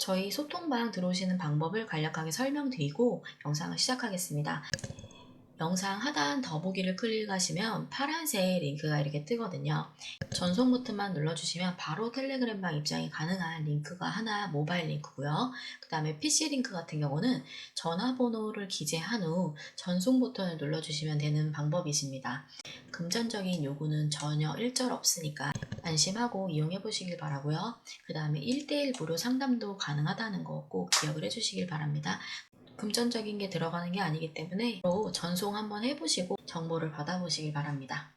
저희 소통방 들어오시는 방법을 간략하게 설명드리고 영상을 시작하겠습니다. 영상 하단 더보기를 클릭하시면 파란색 링크가 이렇게 뜨거든요. 전송 버튼만 눌러주시면 바로 텔레그램방 입장이 가능한 링크가 하나 모바일 링크고요. 그 다음에 PC 링크 같은 경우는 전화번호를 기재한 후 전송 버튼을 눌러주시면 되는 방법이십니다. 금전적인 요구는 전혀 일절 없으니까 안심하고 이용해 보시길 바라고요. 그 다음에 1대1 무료 상담도 가능하다는 거 꼭 기억을 해주시길 바랍니다. 금전적인 게 들어가는 게 아니기 때문에 전송 한번 해보시고 정보를 받아보시길 바랍니다.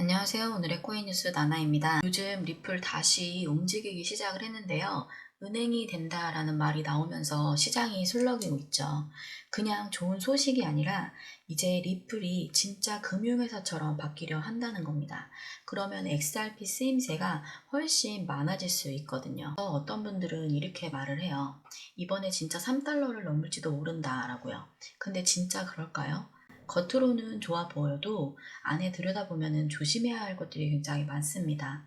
안녕하세요. 오늘의 코인뉴스 나나입니다. 요즘 리플 다시 움직이기 시작을 했는데요. 은행이 된다라는 말이 나오면서 시장이 술렁이고 있죠. 그냥 좋은 소식이 아니라 이제 리플이 진짜 금융회사처럼 바뀌려 한다는 겁니다. 그러면 XRP 쓰임새가 훨씬 많아질 수 있거든요. 어떤 분들은 이렇게 말을 해요. 이번에 진짜 3달러를 넘을지도 모른다라고요. 근데 진짜 그럴까요? 겉으로는 좋아 보여도 안에 들여다보면 조심해야 할 것들이 굉장히 많습니다.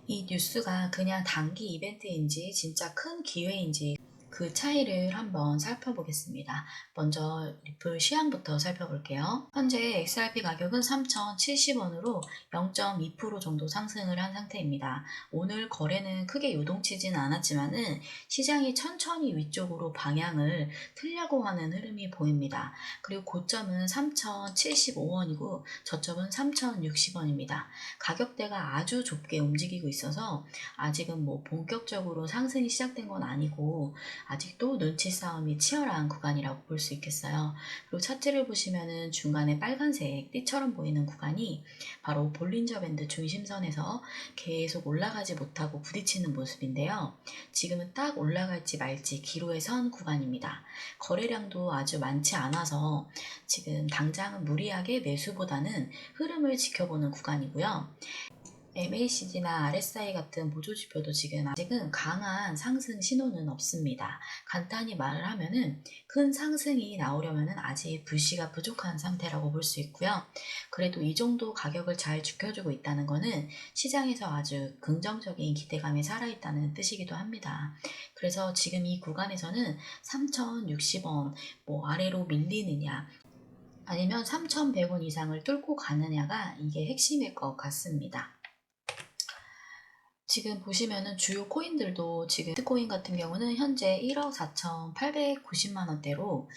이 뉴스가 그냥 단기 이벤트인지 진짜 큰 기회인지 그 차이를 한번 살펴보겠습니다. 먼저 리플 시황부터 살펴볼게요. 현재 XRP 가격은 3,070원으로 0.2% 정도 상승을 한 상태입니다. 오늘 거래는 크게 요동치지는 않았지만은 시장이 천천히 위쪽으로 방향을 틀려고 하는 흐름이 보입니다. 그리고 고점은 3,075원이고 저점은 3,060원입니다. 가격대가 아주 좁게 움직이고 있어서 아직은 본격적으로 상승이 시작된 건 아니고 아직도 눈치 싸움이 치열한 구간이라고 볼 수 있겠어요. 그리고 차트를 보시면은 중간에 빨간색 띠처럼 보이는 구간이 바로 볼린저 밴드 중심선에서 계속 올라가지 못하고 부딪히는 모습인데요. 지금은 딱 올라갈지 말지 기로에 선 구간입니다. 거래량도 아주 많지 않아서 지금 당장은 무리하게 매수보다는 흐름을 지켜보는 구간이고요. MACD나 RSI 같은 보조지표도 지금 아직은 강한 상승 신호는 없습니다. 간단히 말을 하면은 큰 상승이 나오려면은 아직 불씨가 부족한 상태라고 볼 수 있고요. 그래도 이 정도 가격을 잘 지켜주고 있다는 것은 시장에서 아주 긍정적인 기대감이 살아있다는 뜻이기도 합니다. 그래서 지금 이 구간에서는 3,060원 아래로 밀리느냐 아니면 3,100원 이상을 뚫고 가느냐가 이게 핵심일 것 같습니다. 지금 보시면은 주요 코인들도 지금 비트코인 같은 경우는 현재 1억 4,890만 원대로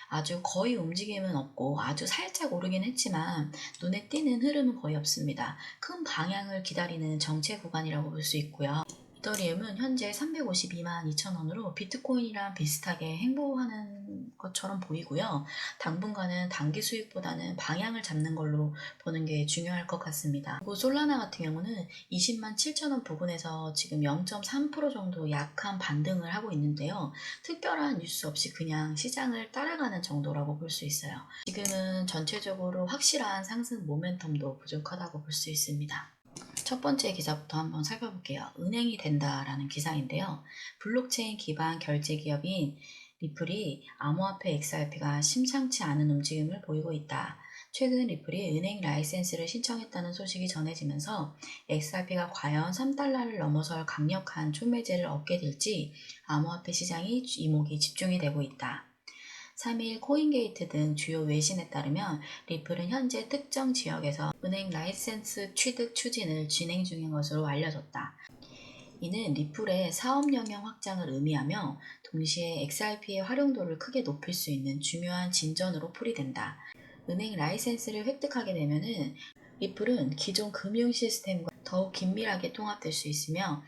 아주 거의 움직임은 없고 아주 살짝 오르긴 했지만 눈에 띄는 흐름은 거의 없습니다. 큰 방향을 기다리는 정체 구간이라고 볼 수 있고요. 이더리움은 현재 352만 2천원으로 비트코인이랑 비슷하게 행보하는 것처럼 보이고요. 당분간은 단기 수익보다는 방향을 잡는 걸로 보는 게 중요할 것 같습니다. 그리고 솔라나 같은 경우는 20만 7천원 부근에서 지금 0.3% 정도 약한 반등을 하고 있는데요. 특별한 뉴스 없이 그냥 시장을 따라가는 정도라고 볼 수 있어요. 지금은 전체적으로 확실한 상승 모멘텀도 부족하다고 볼 수 있습니다. 첫 번째 기사부터 한번 살펴볼게요. 은행이 된다라는 기사인데요. 블록체인 기반 결제 기업인 리플이 암호화폐 XRP가 심상치 않은 움직임을 보이고 있다. 최근 리플이 은행 라이센스를 신청했다는 소식이 전해지면서 XRP가 과연 3달러를 넘어설 강력한 촉매제를 얻게 될지 암호화폐 시장이 이목이 집중이 되고 있다. 3일 코인게이트 등 주요 외신에 따르면 리플은 현재 특정 지역에서 은행 라이센스 취득 추진을 진행 중인 것으로 알려졌다. 이는 리플의 사업 영역 확장을 의미하며 동시에 XRP의 활용도를 크게 높일 수 있는 중요한 진전으로 풀이된다. 은행 라이센스를 획득하게 되면은 리플은 기존 금융 시스템과 더욱 긴밀하게 통합될 수 있으며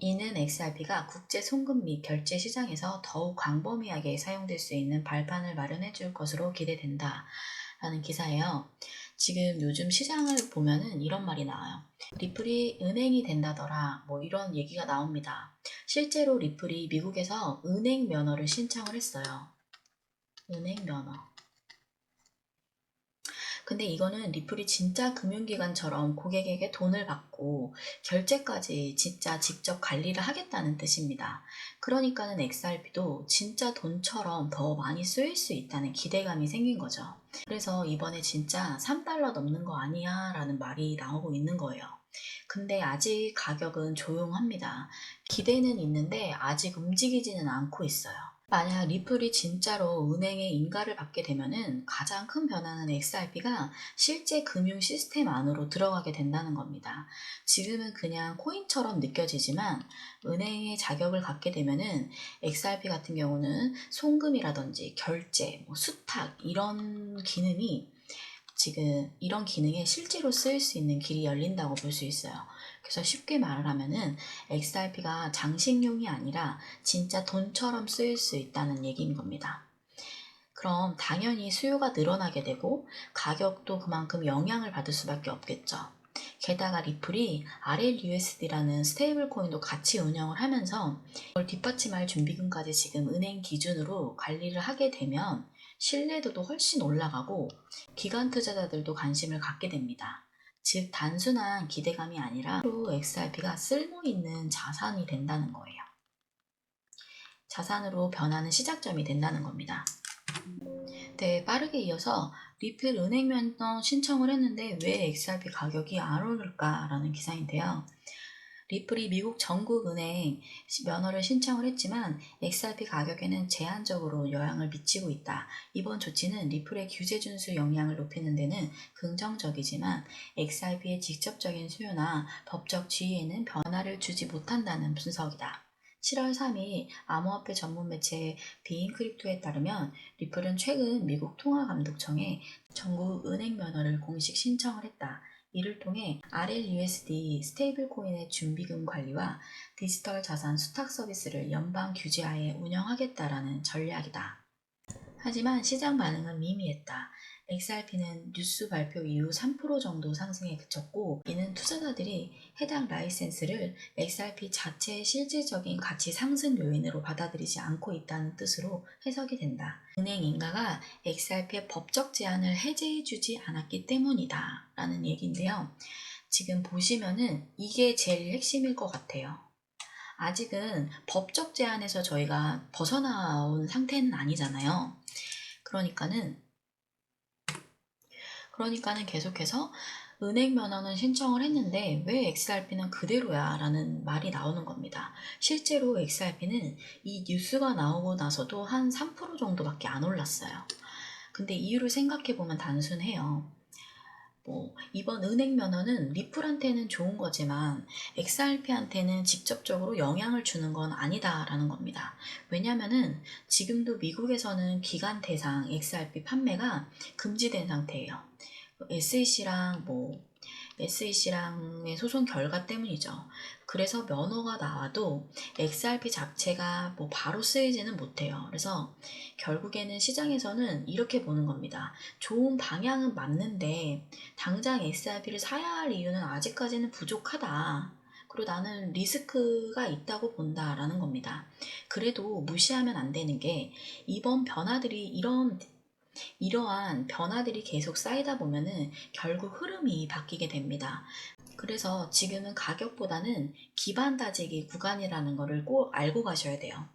이는 XRP가 국제 송금 및 결제 시장에서 더욱 광범위하게 사용될 수 있는 발판을 마련해 줄 것으로 기대된다. 라는 기사예요. 지금 요즘 시장을 보면은 이런 말이 나와요. 리플이 은행이 된다더라. 이런 얘기가 나옵니다. 실제로 리플이 미국에서 은행 면허를 신청을 했어요. 은행 면허. 근데 이거는 리플이 진짜 금융기관처럼 고객에게 돈을 받고 결제까지 진짜 직접 관리를 하겠다는 뜻입니다. 그러니까는 XRP도 진짜 돈처럼 더 많이 쓰일 수 있다는 기대감이 생긴 거죠. 그래서 이번에 진짜 3달러 넘는 거 아니야 라는 말이 나오고 있는 거예요. 근데 아직 가격은 조용합니다. 기대는 있는데 아직 움직이지는 않고 있어요. 만약 리플이 진짜로 은행의 인가를 받게 되면은 가장 큰 변화는 XRP가 실제 금융 시스템 안으로 들어가게 된다는 겁니다. 지금은 그냥 코인처럼 느껴지지만 은행의 자격을 갖게 되면은 XRP 같은 경우는 송금이라든지 결제, 수탁 이런 기능이 지금 이런 기능에 실제로 쓰일 수 있는 길이 열린다고 볼 수 있어요. 그래서 쉽게 말을 하면은 XRP가 장식용이 아니라 진짜 돈처럼 쓰일 수 있다는 얘기인 겁니다. 그럼 당연히 수요가 늘어나게 되고 가격도 그만큼 영향을 받을 수밖에 없겠죠. 게다가 리플이 RLUSD라는 스테이블 코인도 같이 운영을 하면서 그걸 뒷받침할 준비금까지 지금 은행 기준으로 관리를 하게 되면 신뢰도도 훨씬 올라가고 기관 투자자들도 관심을 갖게 됩니다. 즉 단순한 기대감이 아니라 앞으로 XRP가 쓸모 있는 자산이 된다는 거예요. 자산으로 변하는 시작점이 된다는 겁니다. 네, 빠르게 이어서 리플 은행 면허 신청을 했는데 왜 XRP 가격이 안 오를까라는 기사인데요. 리플이 미국 전국 은행 면허를 신청을 했지만 XRP 가격에는 제한적으로 영향을 미치고 있다. 이번 조치는 리플의 규제 준수 역량을 높이는 데는 긍정적이지만 XRP의 직접적인 수요나 법적 지위에는 변화를 주지 못한다는 분석이다. 7월 3일 암호화폐 전문 매체 비인크립토에 따르면 리플은 최근 미국 통화감독청에 전국 은행 면허를 공식 신청을 했다. 이를 통해 RLUSD 스테이블 코인의 준비금 관리와 디지털 자산 수탁 서비스를 연방 규제하에 운영하겠다라는 전략이다. 하지만 시장 반응은 미미했다. XRP는 뉴스 발표 이후 3% 정도 상승에 그쳤고, 이는 투자자들이 해당 라이센스를 XRP 자체의 실질적인 가치 상승 요인으로 받아들이지 않고 있다는 뜻으로 해석이 된다. 은행 인가가 XRP의 법적 제한을 해제해주지 않았기 때문이다 라는 얘기인데요. 지금 보시면은 이게 제일 핵심일 것 같아요. 아직은 법적 제한에서 저희가 벗어나온 상태는 아니잖아요. 그러니까는 계속해서 은행 면허는 신청을 했는데 왜 XRP는 그대로야 라는 말이 나오는 겁니다. 실제로 XRP는 이 뉴스가 나오고 나서도 한 3% 정도밖에 안 올랐어요. 근데 이유를 생각해보면 단순해요. 이번 은행 면허는 리플한테는 좋은 거지만 XRP한테는 직접적으로 영향을 주는 건 아니다라는 겁니다. 왜냐면은 지금도 미국에서는 기간 대상 XRP 판매가 금지된 상태예요. SEC랑의 소송 결과 때문이죠. 그래서 면허가 나와도 XRP 자체가 바로 쓰이지는 못해요. 그래서 결국에는 시장에서는 이렇게 보는 겁니다. 좋은 방향은 맞는데 당장 XRP를 사야 할 이유는 아직까지는 부족하다. 그리고 나는 리스크가 있다고 본다라는 겁니다. 그래도 무시하면 안 되는 게 이러한 변화들이 계속 쌓이다 보면은 결국 흐름이 바뀌게 됩니다. 그래서 지금은 가격보다는 기반 다지기 구간이라는 것을 꼭 알고 가셔야 돼요.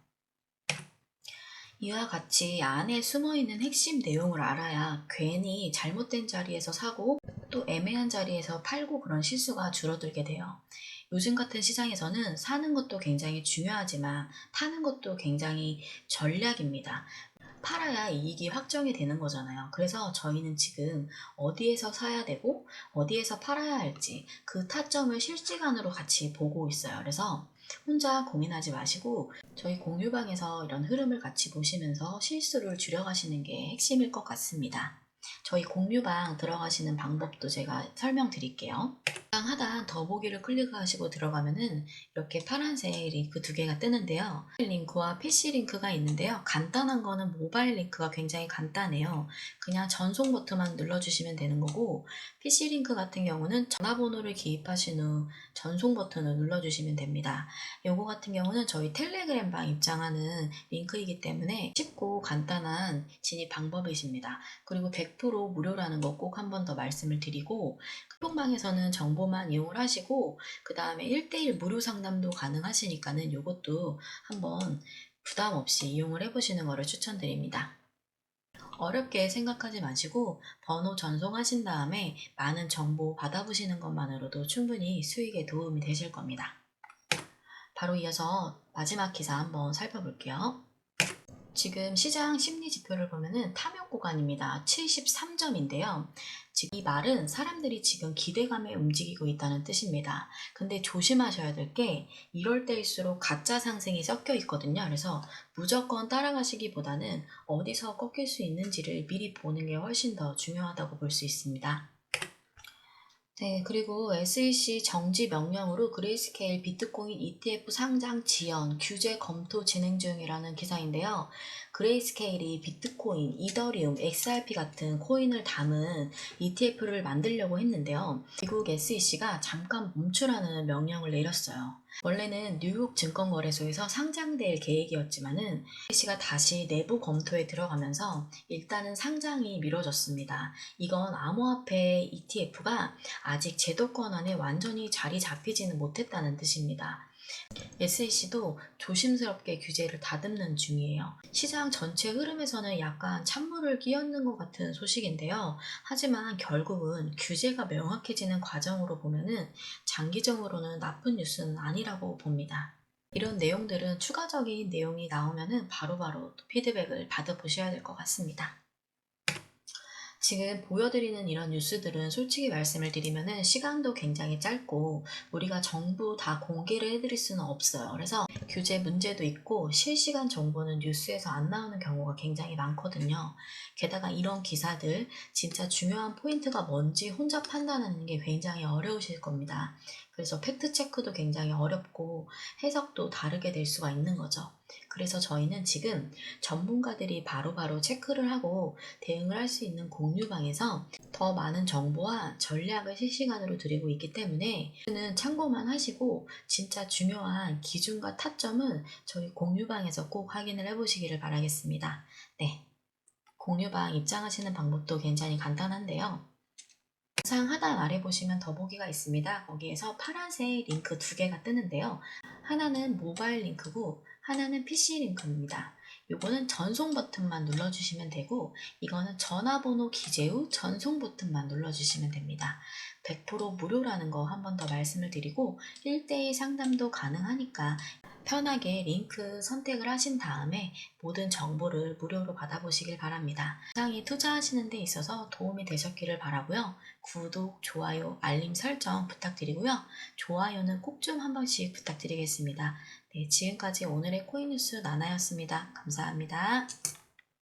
이와 같이 안에 숨어있는 핵심 내용을 알아야 괜히 잘못된 자리에서 사고 또 애매한 자리에서 팔고 그런 실수가 줄어들게 돼요. 요즘 같은 시장에서는 사는 것도 굉장히 중요하지만 파는 것도 굉장히 전략입니다. 팔아야 이익이 확정이 되는 거잖아요. 그래서 저희는 지금 어디에서 사야 되고 어디에서 팔아야 할지 그 타점을 실시간으로 같이 보고 있어요. 그래서 혼자 고민하지 마시고 저희 공유방에서 이런 흐름을 같이 보시면서 실수를 줄여가시는 게 핵심일 것 같습니다. 저희 공유방 들어가시는 방법도 제가 설명드릴게요. 하단 더보기를 클릭하시고 들어가면은 이렇게 파란색 링크 두 개가 뜨는데요. 모바일 링크와 PC 링크가 있는데요. 간단한 거는 모바일 링크가 굉장히 간단해요. 그냥 전송 버튼만 눌러주시면 되는 거고, PC 링크 같은 경우는 전화번호를 기입하신 후 전송 버튼을 눌러주시면 됩니다. 요거 같은 경우는 저희 텔레그램방 입장하는 링크이기 때문에 쉽고 간단한 진입 방법이십니다. 그리고 100% 무료라는 거 꼭 한 번 더 말씀을 드리고, 카톡방에서는 정보만 이용을 하시고 그 다음에 1대1 무료 상담도 가능하시니까는 요것도 한번 부담 없이 이용을 해보시는 거를 추천드립니다. 어렵게 생각하지 마시고 번호 전송하신 다음에 많은 정보 받아보시는 것만으로도 충분히 수익에 도움이 되실 겁니다. 바로 이어서 마지막 기사 한번 살펴볼게요. 지금 시장 심리 지표를 보면은 탐욕 구간입니다. 73점인데요. 이 말은 사람들이 지금 기대감에 움직이고 있다는 뜻입니다. 근데 조심하셔야 될 게 이럴 때일수록 가짜 상승이 섞여 있거든요. 그래서 무조건 따라가시기보다는 어디서 꺾일 수 있는지를 미리 보는 게 훨씬 더 중요하다고 볼 수 있습니다. 네, 그리고 SEC 정지 명령으로 그레이스케일 비트코인 ETF 상장 지연 규제 검토 진행 중이라는 기사인데요. 그레이스케일이 비트코인, 이더리움, XRP 같은 코인을 담은 ETF를 만들려고 했는데요. 미국 SEC가 잠깐 멈추라는 명령을 내렸어요. 원래는 뉴욕 증권거래소에서 상장될 계획이었지만은 SEC가 다시 내부 검토에 들어가면서 일단은 상장이 미뤄졌습니다. 이건 암호화폐 ETF가 아직 제도권 안에 완전히 자리 잡히지는 못했다는 뜻입니다. SEC도 조심스럽게 규제를 다듬는 중이에요. 시장 전체 흐름에서는 약간 찬물을 끼얹는 것 같은 소식인데요. 하지만 결국은 규제가 명확해지는 과정으로 보면은 장기적으로는 나쁜 뉴스는 아니라고 봅니다. 이런 내용들은 추가적인 내용이 나오면은 바로바로 또 피드백을 받아보셔야 될 것 같습니다. 지금 보여드리는 이런 뉴스들은 솔직히 말씀을 드리면은 시간도 굉장히 짧고 우리가 전부 다 공개를 해드릴 수는 없어요. 그래서 규제 문제도 있고 실시간 정보는 뉴스에서 안 나오는 경우가 굉장히 많거든요. 게다가 이런 기사들 진짜 중요한 포인트가 뭔지 혼자 판단하는 게 굉장히 어려우실 겁니다. 그래서 팩트체크도 굉장히 어렵고 해석도 다르게 될 수가 있는 거죠. 그래서 저희는 지금 전문가들이 바로바로 체크를 하고 대응을 할 수 있는 공유방에서 더 많은 정보와 전략을 실시간으로 드리고 있기 때문에 는 참고만 하시고 진짜 중요한 기준과 타점은 저희 공유방에서 꼭 확인을 해보시기를 바라겠습니다. 네, 공유방 입장하시는 방법도 굉장히 간단한데요. 영상 하단 아래 보시면 더보기가 있습니다. 거기에서 파란색 링크 두 개가 뜨는데요. 하나는 모바일 링크고 하나는 PC 링크입니다. 요거는 전송 버튼만 눌러주시면 되고 이거는 전화번호 기재 후 전송 버튼만 눌러주시면 됩니다. 100% 무료라는 거 한 번 더 말씀을 드리고 1대1 상담도 가능하니까 편하게 링크 선택을 하신 다음에 모든 정보를 무료로 받아보시길 바랍니다. 시장에 투자하시는 데 있어서 도움이 되셨기를 바라고요. 구독, 좋아요, 알림 설정 부탁드리고요. 좋아요는 꼭 좀 한 번씩 부탁드리겠습니다. 네, 지금까지 오늘의 코인 뉴스 나나였습니다. 감사합니다.